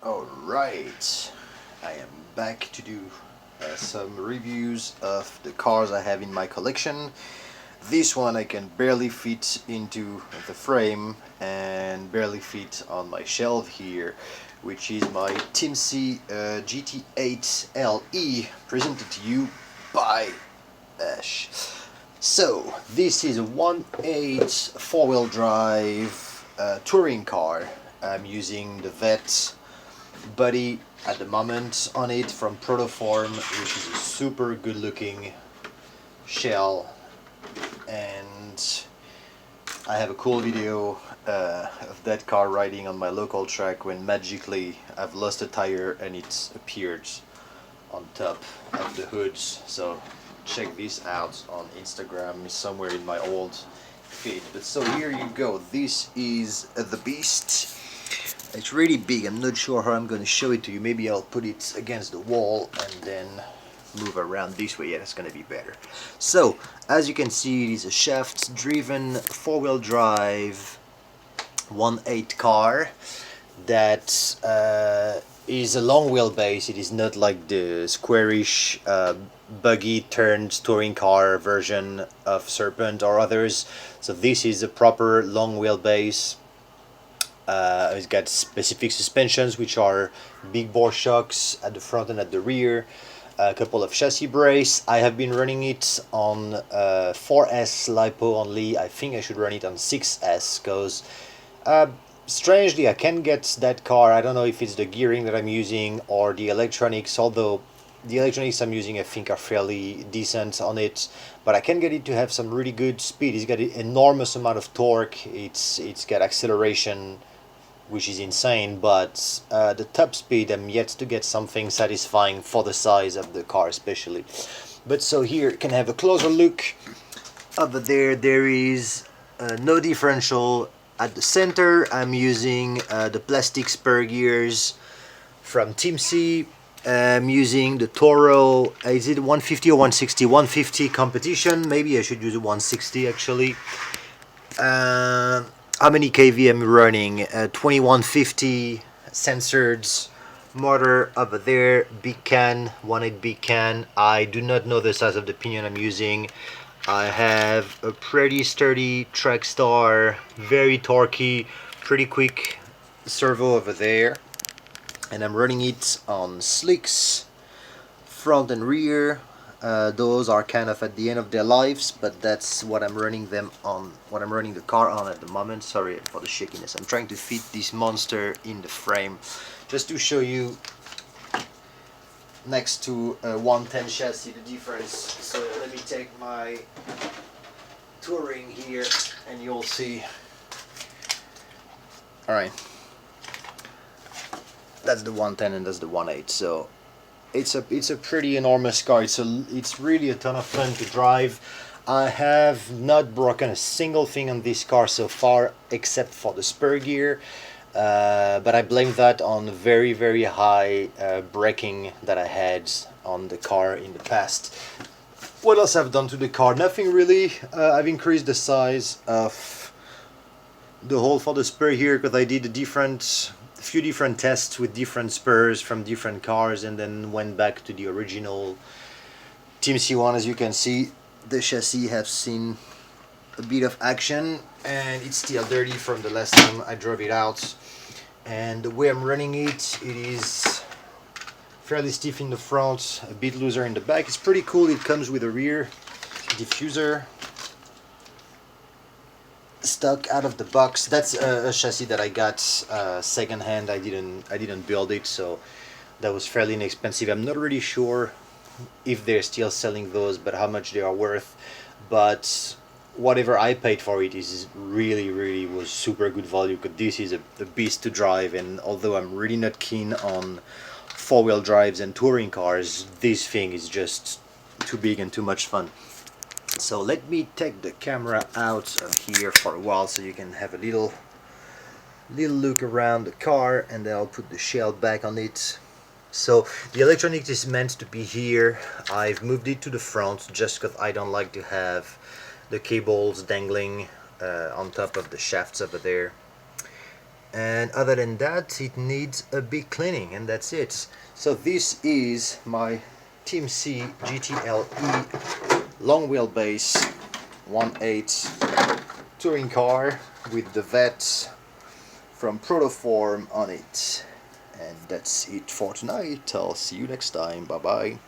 Alright, I am back to do some reviews of the cars I have in my collection. This one I can barely fit into the frame and barely fit on my shelf here, which is my Timsy GT8LE, presented to you by Ash. So this is a 1.8 four-wheel drive touring car. I'm using the Vet Buddy at the moment on it from Protoform, which is a super good looking shell, and I have a cool video of that car riding on my local track when magically I've lost a tire and it's appeared on top of the hoods. So check this out on Instagram, somewhere in my old feed. But so here you go, this is the beast. It's really big. I'm not sure how I'm going to show it to you. Maybe I'll put it against the wall and then move around this way. Yeah, that's going to be better. So as you can see, it is a shaft driven four-wheel drive 1.8 car that is a long wheelbase. It is not like the squarish buggy turned touring car version of Serpent or others. So this is a proper long wheelbase. It's got specific suspensions, which are big bore shocks at the front and at the rear, a couple of chassis brace. I have been running it on 4S LiPo only. I think I should run it on 6S because strangely I can get that car. I don't know if it's the gearing that I'm using or the electronics, although the electronics I'm using I think are fairly decent on it, but I can get it to have some really good speed. It's got an enormous amount of torque. It's got acceleration, which is insane, but the top speed, I'm yet to get something satisfying for the size of the car especially. But so here you can have a closer look. Over there is no differential at the center. I'm using the plastic spur gears from Timsy. I'm using the Toro, is it 150 or 160? 150 competition. Maybe I should use a 160 actually. How many kV I'm running? 2150 censored motor over there. Big can, 1.8 big can. I do not know the size of the pinion I'm using. I have a pretty sturdy Trackstar, very torquey, pretty quick servo over there. And I'm running it on slicks, front and rear. Those are kind of at the end of their lives, but that's what I'm running them on, what I'm running the car on at the moment. Sorry for the shakiness. I'm trying to fit this monster in the frame just to show you next to a 110 chassis the difference. So let me take my touring here and you'll see. Alright, that's the 110 and that's the 1.8. So it's a pretty enormous car. It's really a ton of fun to drive. I have not broken a single thing on this car so far except for the spur gear, but I blame that on very, very high braking that I had on the car in the past. What else I've done to the car? Nothing really. I've increased the size of the hole for the spur here because I did a few different tests with different spurs from different cars and then went back to the original Timsy one. As you can see, the chassis have seen a bit of action and it's still dirty from the last time I drove it out. And the way I'm running it, it is fairly stiff in the front, a bit looser in the back. It's pretty cool. It comes with a rear diffuser stock out of the box. That's a chassis that I got second hand. I didn't build it, so that was fairly inexpensive. I'm not really sure if they're still selling those, but how much they are worth. But whatever I paid for it is really was super good value, because this is a beast to drive. And although I'm really not keen on four-wheel drives and touring cars, this thing is just too big and too much fun. So let me take the camera out of here for a while so you can have a little look around the car, and then I'll put the shell back on it. So the electronics is meant to be here. I've moved it to the front just because I don't like to have the cables dangling on top of the shafts over there. and other than that it needs a big cleaning, and that's it. So this is my Team C GT8LE long wheelbase 1.8 touring car with the vet from Protoform on it. And that's it for tonight. I'll see you next time. Bye bye.